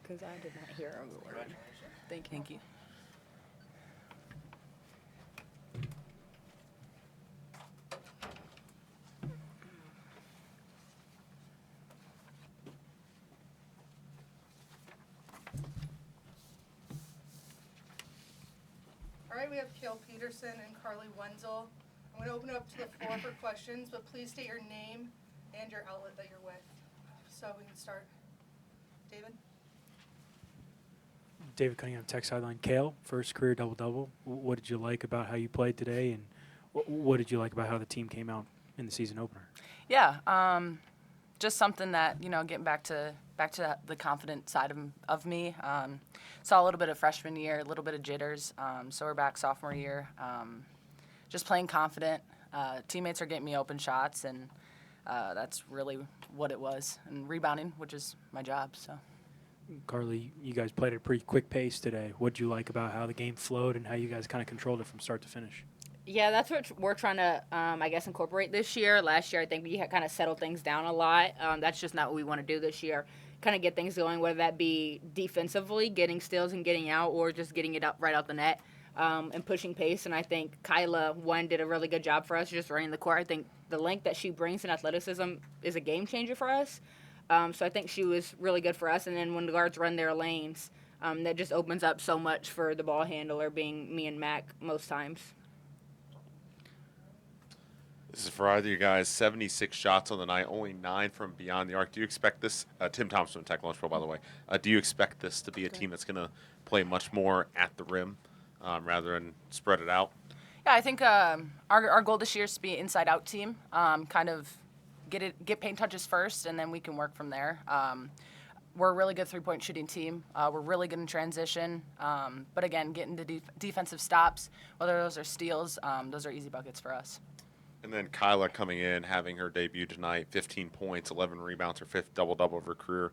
because I did not hear a word. Thank you. Thank you. All right, we have Kayl Petersen and Carleigh Wenzel. I'm going to open it up to the floor for questions, but please state your name and your outlet that you're with. So we can start. David? David Cunningham, Tech Sideline. Kayl, first career double-double. What did you like about how you played today, and what did you like about how the team came out in the season opener? Yeah, just something that, getting back to the confident side of me. Saw a little bit of freshman year, a little bit of jitters. So we're back sophomore year. Just playing confident. Teammates are getting me open shots, and that's really what it was. And rebounding, which is my job. So. Carleigh, you guys played at a pretty quick pace today. What did you like about how the game flowed and how you guys kind of controlled it from start to finish? Yeah, that's what we're trying to, incorporate this year. Last year, I think we had kind of settled things down a lot. That's just not what we want to do this year. Kind of get things going, whether that be defensively, getting steals and getting out, or just getting it up right out the net and pushing pace. And I think Kayla, did a really good job for us just running the court. I think the length that she brings in athleticism is a game changer for us. So I think she was really good for us. And then when the guards run their lanes, that just opens up so much for the ball handler, being me and Mac most times. This is for either of you guys. 76 shots on the night, only 9 from beyond the arc. Do you expect this? Tim Thompson, Tech Lunch Pro, by the way. Do you expect this to be a team that's going to play much more at the rim rather than spread it out? Yeah, I think our goal this year is to be an inside-out team. Kind of get paint touches first, and then we can work from there. We're a really good three-point shooting team. We're really good in transition. But again, getting to defensive stops, whether those are steals, those are easy buckets for us. And then Kyla coming in, having her debut tonight, 15 points, 11 rebounds, her 5th double-double of her career.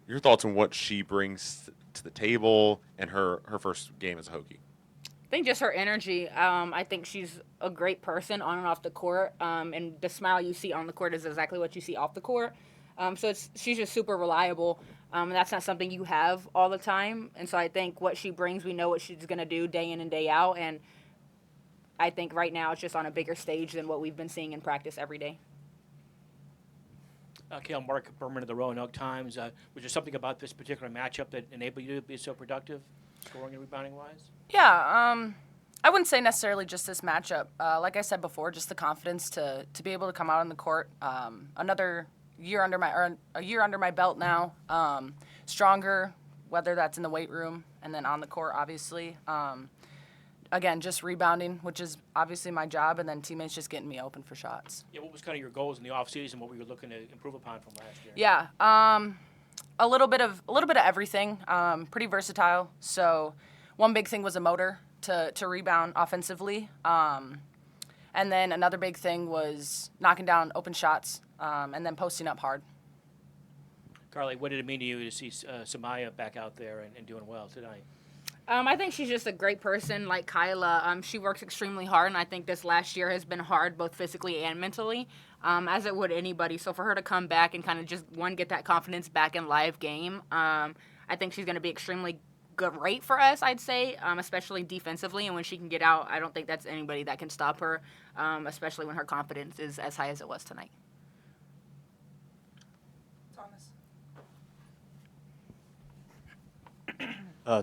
Your thoughts on what she brings to the table and her first game as a Hokie? I think just her energy. I think she's a great person on and off the court, and the smile you see on the court is exactly what you see off the court. So she's just super reliable, and that's not something you have all the time. And so I think what she brings, we know what she's going to do day in and day out, and I think right now it's just on a bigger stage than what we've been seeing in practice every day. Kayl, Mark Berman of the Roanoke Times. Was there something about this particular matchup that enabled you to be so productive, scoring and rebounding-wise? Yeah, I wouldn't say necessarily just this matchup. Like I said before, just the confidence to be able to come out on the court. A year under my belt now. Stronger, whether that's in the weight room and then on the court, obviously. Again, just rebounding, which is obviously my job, and then teammates just getting me open for shots. Yeah, what was kind of your goals in the offseason? What were you looking to improve upon from last year? Yeah, a little bit of everything. Pretty versatile. So, one big thing was a motor to rebound offensively, and then another big thing was knocking down open shots, and then posting up hard. Carleigh, what did it mean to you to see Samaya back out there and doing well tonight? I think she's just a great person like Kyla. She works extremely hard, and I think this last year has been hard both physically and mentally, as it would anybody. So for her to come back and kind of just, get that confidence back in live game, I think she's going to be extremely great for us, I'd say, especially defensively. And when she can get out, I don't think that's anybody that can stop her, especially when her confidence is as high as it was tonight.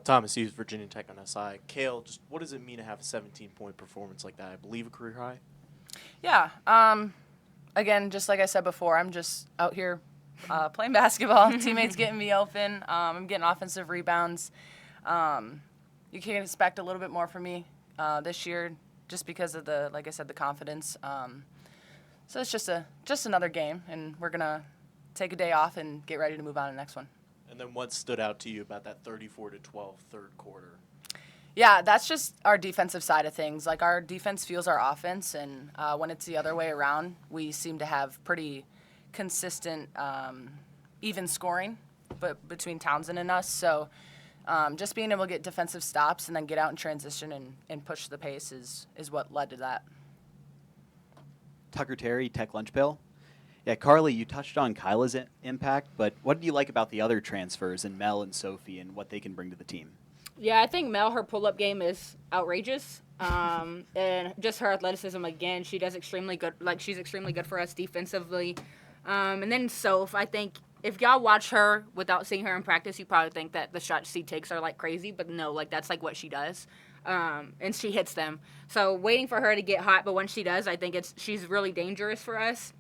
Thomas Hughes, Virginia Tech on SI. Kayl, just what does it mean to have a 17-point performance like that? I believe a career high? Yeah. Again, just like I said before, I'm just out here playing basketball. Teammates getting me open. I'm getting offensive rebounds. You can expect a little bit more from me this year just because of like I said, the confidence. So it's just another game, and we're going to take a day off and get ready to move on to the next one. And then what stood out to you about that 34-12 third quarter? Yeah, that's just our defensive side of things. Like, our defense fuels our offense, and when it's the other way around, we seem to have pretty consistent, even scoring between Townsend and us. So just being able to get defensive stops and then get out in transition and push the pace is what led to that. Tucker Terry, Tech Lunch Bill. Yeah, Carleigh, you touched on Kyla's impact, but what do you like about the other transfers in Mel and Sophie and what they can bring to the team? Yeah, I think Mel, her pull-up game is outrageous. And just her athleticism, again, she does extremely good. Like, she's extremely good for us defensively. And then Soph, I think if y'all watch her without seeing her in practice, you probably think that the shots she takes are, like, crazy. But no, like, that's, like, what she does. And she hits them. So waiting for her to get hot, but when she does, I think she's really dangerous for us.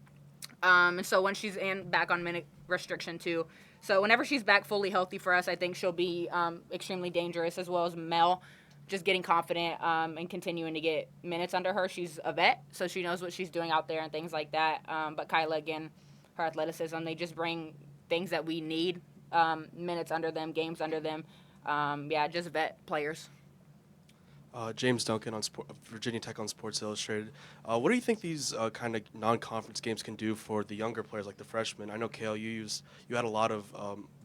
And so when she's back on minute restriction too. So whenever she's back fully healthy for us, I think she'll be extremely dangerous, as well as Mel, just getting confident and continuing to get minutes under her. She's a vet, so she knows what she's doing out there and things like that. But Kyla, again, her athleticism, they just bring things that we need, minutes under them, games under them. Just vet players. James Duncan on Virginia Tech on Sports Illustrated. What do you think these kind of non-conference games can do for the younger players, like the freshmen? I know, Kayl, you had a lot of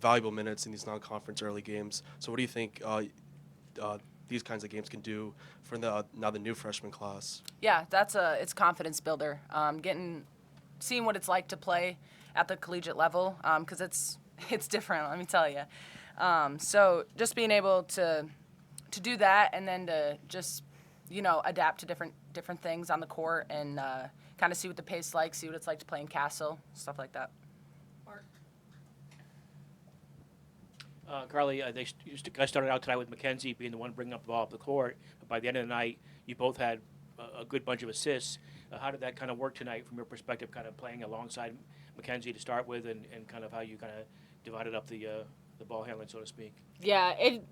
valuable minutes in these non-conference early games. So what do you think these kinds of games can do for the new freshman class? Yeah, it's confidence builder. Seeing what it's like to play at the collegiate level, because it's different. Let me tell you. So just being able to do that, and then to just, adapt to different things on the court, and kind of see what the pace like, see what it's like to play in Castle, stuff like that. Mark. Carleigh, you guys started out tonight with Mackenzie being the one bringing up the ball up the court. But by the end of the night, you both had a good bunch of assists. How did that kind of work tonight from your perspective, kind of playing alongside Mackenzie to start with, and kind of how you kind of divided up the ball handling, so to speak? Yeah, it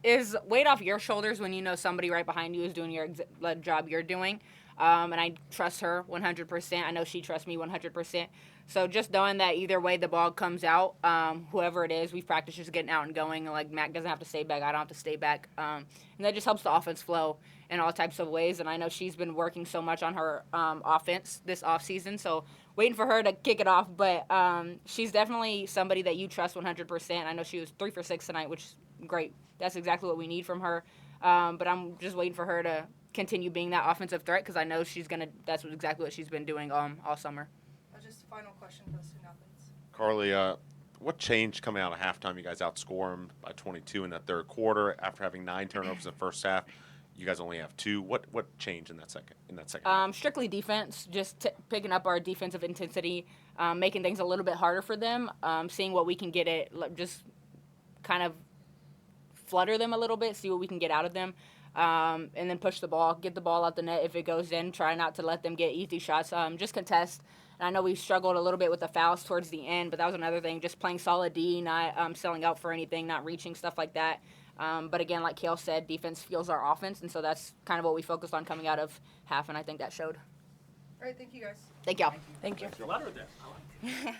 is weight off your shoulders when you know somebody right behind you is doing the job you're doing. And I trust her 100%. I know she trusts me 100%. So just knowing that either way the ball comes out, whoever it is, we've practiced just getting out and going. Like, Mac doesn't have to stay back. I don't have to stay back. And that just helps the offense flow in all types of ways. And I know she's been working so much on her offense this offseason. So waiting for her to kick it off. But she's definitely somebody that you trust 100%. I know she was 3 for 6 tonight, which is great. That's exactly what we need from her. But I'm just waiting for her to continue being that offensive threat, because I know that's exactly what she's been doing all summer. Just a final question for the student athletes. Carleigh, what changed coming out of halftime? You guys outscore them by 22 in that third quarter after having 9 turnovers in the first half. You guys only have 2. What changed in that second half? Strictly defense, just picking up our defensive intensity, making things a little bit harder for them, seeing what we can get at, just kind of flutter them a little bit, see what we can get out of them, and then push the ball, get the ball out the net. If it goes in, try not to let them get easy shots, just contest. And I know we struggled a little bit with the fouls towards the end, but that was another thing, just playing solid D, not selling out for anything, not reaching, stuff like that. But again, like Kayl said, defense fuels our offense, and so that's kind of what we focused on coming out of half, and I think that showed. All right, thank you guys. Thank y'all. Thank you. You're louder than that.